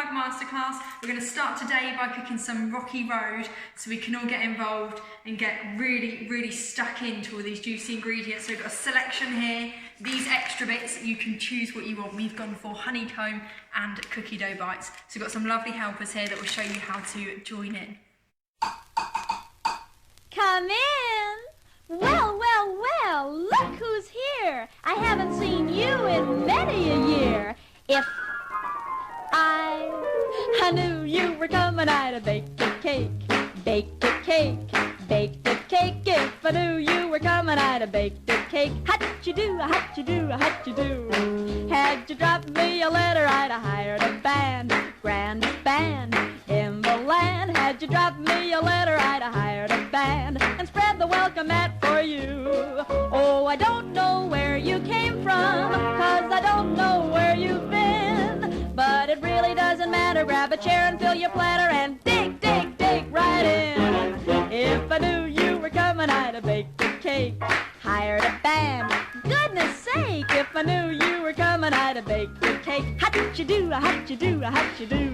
5 Masterclass. We're going to start today by cooking some Rocky Road so we can all get involved and get really stuck into all these juicy ingredients. So we've got a selection here. These extra bits, you can choose what you want. We've gone for honeycomb and cookie dough bites. So we've got some lovely helpers here that will show you how to join in. Come in. Well, look who's here. I haven't seen you in many a year. If I knew you were coming, I'd have baked a cake, baked a cake, baked a cake. If I knew you were coming, I'd have baked a cake. How'd you do, how'd you do, how'd you do? Had you dropped me a letter, I'd have hired a band, grand band in the land. Had you dropped me a letter, I'd have hired a band and spread the welcome mat for you. Oh, I don't know where you came from, 'cause I don't know where you've been. But it really doesn't matter. Grab a chair and fill your platter and dig right in. If I knew you were coming, I'd have baked a cake, hired a band. Goodness sake, if I knew you were coming, I'd have baked a cake. How'd you do, how'd you do, how'd you do?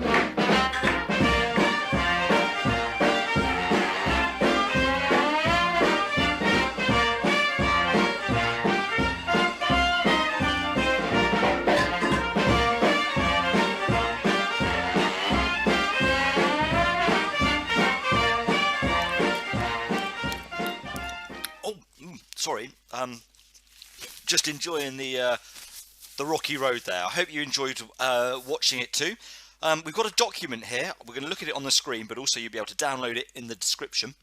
Sorry, just enjoying the Rocky Road there. I hope you enjoyed watching it too. We've got a document here. We're going to look at it on the screen, but also you'll be able to download it in the description.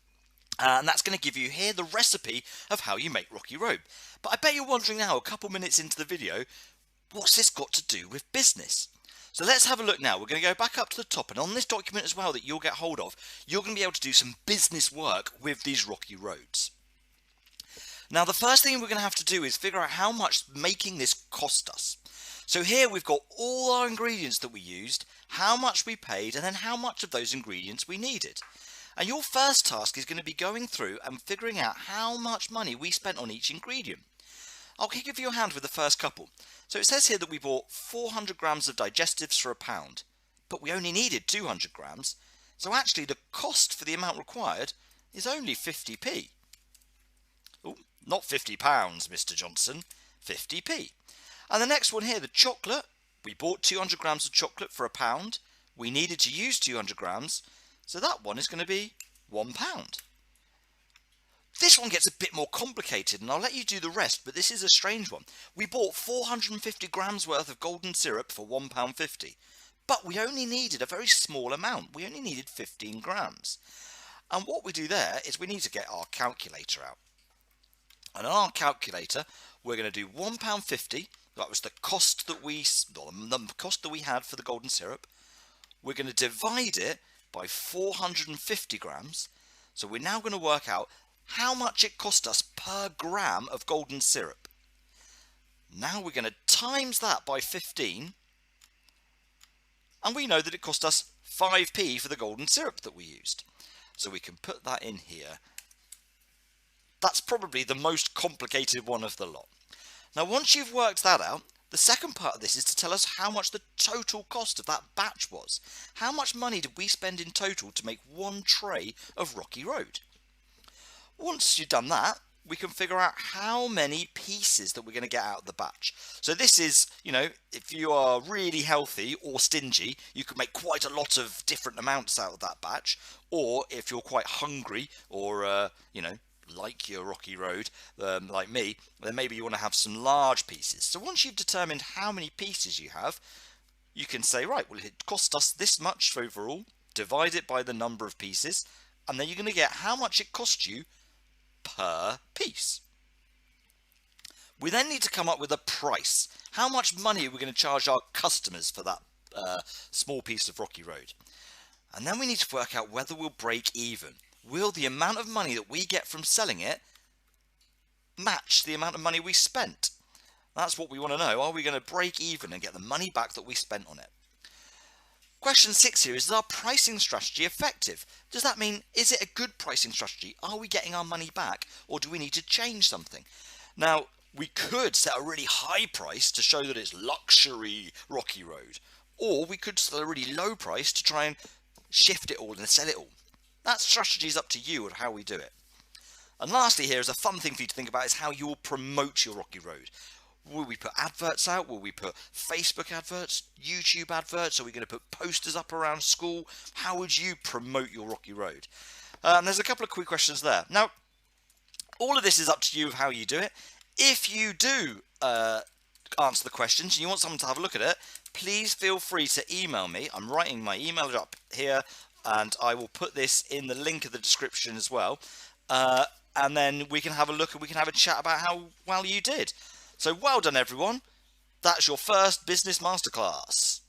And that's going to give you here the recipe of how you make Rocky Road. But I bet you're wondering now, a couple minutes into the video, what's this got to do with business? So let's have a look now. We're going to go back up to the top, and on this document as well that you'll get hold of, you're going to be able to do some business work with these Rocky Roads. Now, the first thing we're going to have to do is figure out how much making this cost us. So here we've got all our ingredients that we used, how much we paid, and then how much of those ingredients we needed. And your first task is going to be going through and figuring out how much money we spent on each ingredient. I'll give you a hand with the first couple. So it says here that we bought 400 grams of digestives for £1, but we only needed 200 grams. So actually the cost for the amount required is only 50p. Oh, not £50, Mr. Johnson, 50p. And the next one here, the chocolate, we bought 200 grams of chocolate for £1. We needed to use 200 grams, so that one is going to be £1. This one gets a bit more complicated, and I'll let you do the rest, but this is a strange one. We bought 450 grams worth of golden syrup for £1.50, but we only needed a very small amount. We only needed 15 grams. And what we do there is we need to get our calculator out. And on our calculator, we're going to do £1.50. That was the cost that we had for the golden syrup. We're going to divide it by 450 grams. So we're now going to work out how much it cost us per gram of golden syrup. Now we're going to times that by 15. And we know that it cost us 5p for the golden syrup that we used. So we can put that in here. That's probably the most complicated one of the lot. Now, once you've worked that out, the second part of this is to tell us how much the total cost of that batch was. How much money did we spend in total to make one tray of Rocky Road? Once you've done that, we can figure out how many pieces that we're going to get out of the batch. So this is, you know, if you are really healthy or stingy, you could make quite a lot of different amounts out of that batch. Or if you're quite hungry or, you know, like your Rocky Road, like me, then maybe you want to have some large pieces. So once you've determined how many pieces you have, you can say, right, well, it cost us this much overall, divide it by the number of pieces, and then you're going to get how much it cost you per piece. We then need to come up with a price. How much money are we going to charge our customers for that small piece of Rocky Road? And then we need to work out whether we'll break even. Will the amount of money that we get from selling it match the amount of money we spent? That's what we want to know. Are we going to break even and get the money back that we spent on it? Question 6 here is our pricing strategy effective? Does that mean, is it a good pricing strategy? Are we getting our money back, or do we need to change something? Now, we could set a really high price to show that it's luxury Rocky Road, or we could sell a really low price to try and shift it all and sell it all. That strategy is up to you and how we do it. And lastly, here is a fun thing for you to think about is how you will promote your Rocky Road. Will we put adverts out? Will we put Facebook adverts, YouTube adverts? Are we going to put posters up around school? How would you promote your Rocky Road? There's a couple of quick questions there. Now, all of this is up to you of how you do it. If you do answer the questions and you want someone to have a look at it, please feel free to email me. I'm writing my email up here, and I will put this in the link of the description as well. And then we can have a look and we can have a chat about how well you did. So well done, everyone. That's your first business masterclass.